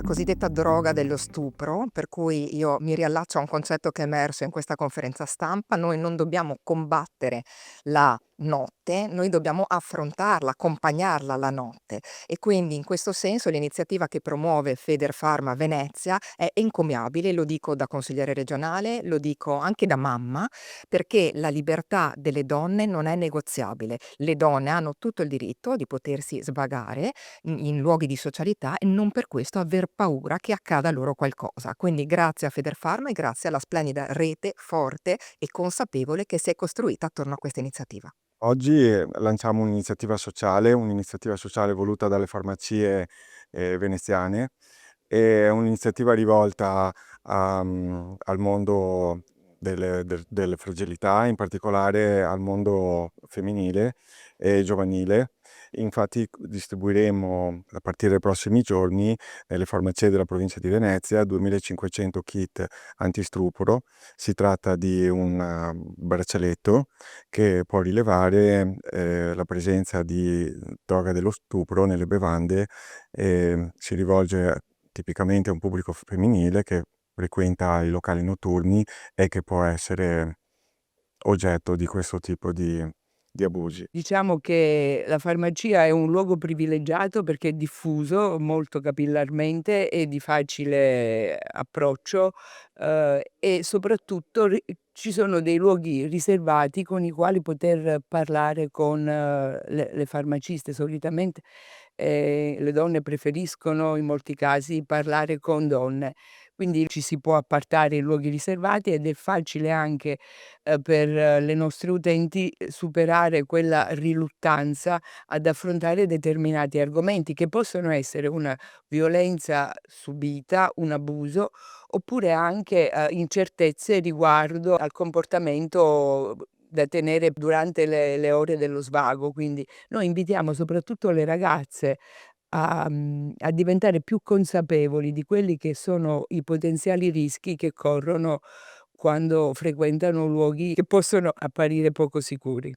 cosiddetta droga dello stupro, per cui io mi riallaccio a un concetto che è emerso in questa conferenza stampa: noi non dobbiamo combattere la notte, noi dobbiamo affrontarla, accompagnarla la notte. E quindi in questo senso l'iniziativa che promuove Federfarma Venezia è encomiabile, lo dico da consigliere regionale, lo dico anche da mamma, perché la libertà delle donne non è negoziabile. Le donne hanno tutto il diritto di potersi svagare in luoghi di socialità e non per questo aver paura che accada loro qualcosa. Quindi grazie a Federfarma e grazie alla splendida rete forte e consapevole che si è costruita attorno a questa iniziativa. Oggi lanciamo un'iniziativa sociale voluta dalle farmacie veneziane. È un'iniziativa rivolta al mondo delle fragilità, in particolare al mondo femminile e giovanile. Infatti distribuiremo a partire dai prossimi giorni nelle farmacie della provincia di Venezia 2500 kit antistupro. Si tratta di un braccialetto che può rilevare la presenza di droga dello stupro nelle bevande. Si rivolge tipicamente a un pubblico femminile che frequenta i locali notturni e che può essere oggetto di questo tipo di abusi. Diciamo che la farmacia è un luogo privilegiato perché è diffuso molto capillarmente e di facile approccio, e soprattutto ci sono dei luoghi riservati con i quali poter parlare con le farmaciste. Solitamente, le donne preferiscono in molti casi parlare con donne, quindi ci si può appartare in luoghi riservati ed è facile anche per le nostre utenti, superare quella riluttanza ad affrontare determinati argomenti, che possono essere una violenza subita, un abuso, oppure anche, incertezze riguardo al comportamento da tenere durante le ore dello svago. Quindi noi invitiamo soprattutto le ragazze a diventare più consapevoli di quelli che sono i potenziali rischi che corrono quando frequentano luoghi che possono apparire poco sicuri.